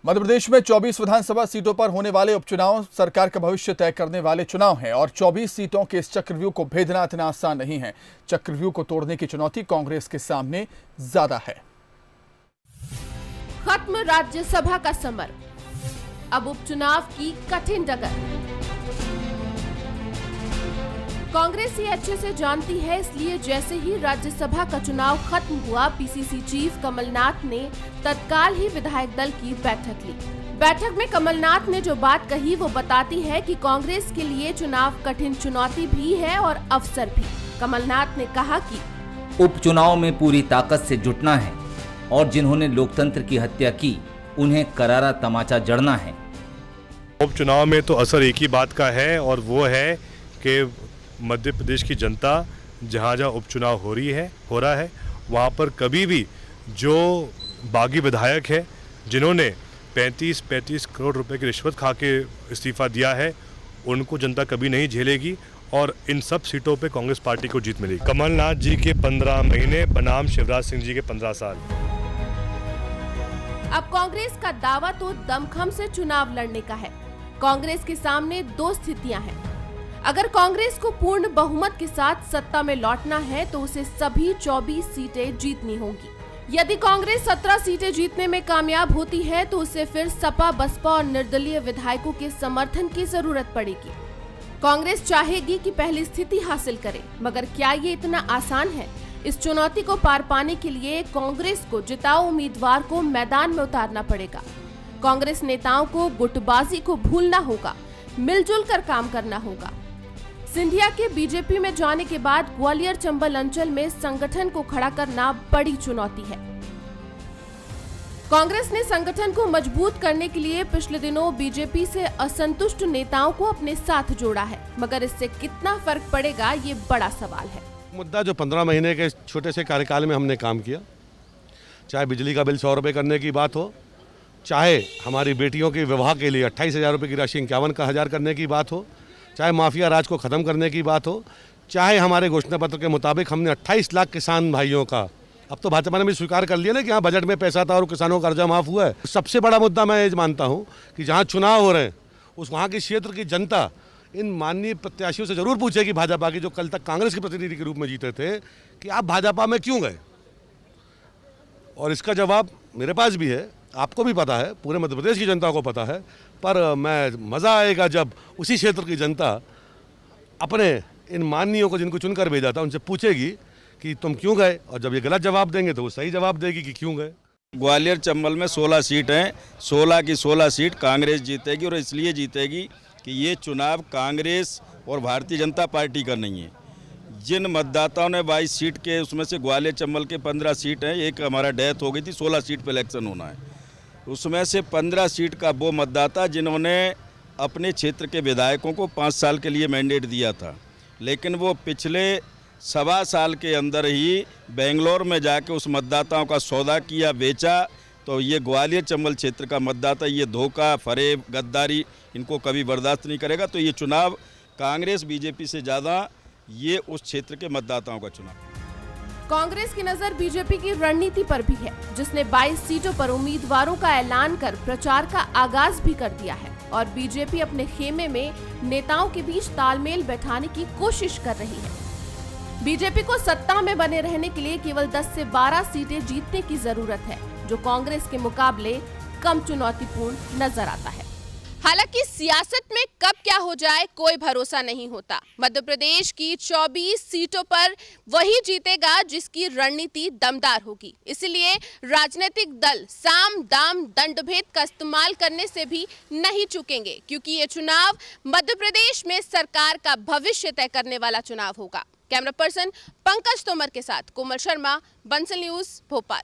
मध्य प्रदेश में 24 विधानसभा सीटों पर होने वाले उपचुनाव सरकार का भविष्य तय करने वाले चुनाव हैं और 24 सीटों के इस चक्रव्यूह को भेदना इतना आसान नहीं है। चक्रव्यूह को तोड़ने की चुनौती कांग्रेस के सामने ज्यादा है। खत्म राज्यसभा का समर, अब उपचुनाव की कठिन डगर। कांग्रेस ये अच्छे से जानती है, इसलिए जैसे ही राज्यसभा का चुनाव खत्म हुआ, पीसीसी चीफ कमलनाथ ने तत्काल ही विधायक दल की बैठक ली। बैठक में कमलनाथ ने जो बात कही वो बताती है कि कांग्रेस के लिए चुनाव कठिन चुनौती भी है और अवसर भी। कमलनाथ ने कहा कि उपचुनाव में पूरी ताकत से जुटना है और जिन्होंने लोकतंत्र की हत्या की उन्हें करारा तमाचा जड़ना है। उपचुनाव में तो असर एक ही बात का है और वो है कि मध्य प्रदेश की जनता जहाँ जहाँ उपचुनाव हो रहा है वहाँ पर कभी भी जो बागी विधायक है जिन्होंने 35 करोड़ रुपए की रिश्वत खा के इस्तीफा दिया है, उनको जनता कभी नहीं झेलेगी और इन सब सीटों पे कांग्रेस पार्टी को जीत मिलेगी। कमलनाथ जी के 15 महीने बनाम शिवराज सिंह जी के 15 साल। अब कांग्रेस का दावा तो दमखम से चुनाव लड़ने का है। कांग्रेस के सामने दो स्थितियां हैं। अगर कांग्रेस को पूर्ण बहुमत के साथ सत्ता में लौटना है तो उसे सभी 24 सीटें जीतनी होंगी। यदि कांग्रेस 17 सीटें जीतने में कामयाब होती है तो उसे फिर सपा, बसपा और निर्दलीय विधायकों के समर्थन की जरूरत पड़ेगी। कांग्रेस चाहेगी कि पहली स्थिति हासिल करे, मगर क्या ये इतना आसान है? इस चुनौती को पार पाने के लिए कांग्रेस को जिताऊ उम्मीदवार को मैदान में उतारना पड़ेगा। कांग्रेस नेताओं को गुटबाजी को भूलना होगा, मिलजुल कर काम करना होगा। सिंधिया के बीजेपी में जाने के बाद ग्वालियर चंबल अंचल में संगठन को खड़ा करना बड़ी चुनौती है। कांग्रेस ने संगठन को मजबूत करने के लिए पिछले दिनों बीजेपी से असंतुष्ट नेताओं को अपने साथ जोड़ा है, मगर इससे कितना फर्क पड़ेगा ये बड़ा सवाल है। मुद्दा जो 15 महीने के छोटे से कार्यकाल में हमने काम किया, चाहे बिजली का बिल 100 रुपये करने की बात हो, चाहे हमारी बेटियों के विवाह के लिए 28,000 रुपये की राशि 51,000 करने की बात हो, चाहे माफिया राज को ख़त्म करने की बात हो, चाहे हमारे घोषणा पत्र के मुताबिक हमने 28 लाख किसान भाइयों का, अब तो भाजपा ने भी स्वीकार कर लिया ना कि हाँ बजट में पैसा था और किसानों का कर्जा माफ़ हुआ है। सबसे बड़ा मुद्दा मैं ये मानता हूँ कि जहाँ चुनाव हो रहे हैं उस वहाँ के क्षेत्र की जनता इन माननीय प्रत्याशियों से ज़रूर पूछेगी, भाजपा की जो कल तक कांग्रेस के प्रतिनिधि के रूप में जीते थे, कि आप भाजपा में क्यों गए। और इसका जवाब मेरे पास भी है, आपको भी पता है, पूरे मध्य प्रदेश की जनता को पता है। पर मैं मज़ा आएगा जब उसी क्षेत्र की जनता अपने इन माननीयों को जिनको चुनकर भेजा था उनसे पूछेगी कि तुम क्यों गए, और जब ये गलत जवाब देंगे तो वो सही जवाब देगी कि क्यों गए। ग्वालियर चंबल में 16 सीट हैं, 16 की 16 सीट कांग्रेस जीतेगी और इसलिए जीतेगी कि ये चुनाव कांग्रेस और भारतीय जनता पार्टी का नहीं है। जिन मतदाताओं ने 22 सीट के, उसमें से ग्वालियर चंबल के 15 सीट हैं, एक हमारा डेथ हो गई थी, 16 सीट पर इलेक्शन होना है, उसमें से 15 सीट का वो मतदाता जिन्होंने अपने क्षेत्र के विधायकों को 5 साल के लिए मैंडेट दिया था, लेकिन वो पिछले 1.25 साल के अंदर ही बेंगलोर में जाके उस मतदाताओं का सौदा किया, बेचा। तो ये ग्वालियर चंबल क्षेत्र का मतदाता ये धोखा, फरेब, गद्दारी इनको कभी बर्दाश्त नहीं करेगा। तो ये चुनाव कांग्रेस बीजेपी से ज़्यादा ये उस क्षेत्र के मतदाताओं का चुनाव। कांग्रेस की नजर बीजेपी की रणनीति पर भी है, जिसने 22 सीटों पर उम्मीदवारों का ऐलान कर प्रचार का आगाज भी कर दिया है और बीजेपी अपने खेमे में नेताओं के बीच तालमेल बैठाने की कोशिश कर रही है। बीजेपी को सत्ता में बने रहने के लिए केवल 10 से 12 सीटें जीतने की जरूरत है, जो कांग्रेस के मुकाबले कम चुनौतीपूर्ण नजर आता है। हालांकि सियासत में कब क्या हो जाए कोई भरोसा नहीं होता। मध्य प्रदेश की 24 सीटों पर वही जीतेगा जिसकी रणनीति दमदार होगी। इसलिए राजनीतिक दल साम दाम दंडभेद का इस्तेमाल करने से भी नहीं चूकेंगे, क्योंकि ये चुनाव मध्य प्रदेश में सरकार का भविष्य तय करने वाला चुनाव होगा। कैमरा पर्सन पंकज तोमर के साथ कोमल शर्मा, बंसल न्यूज, भोपाल।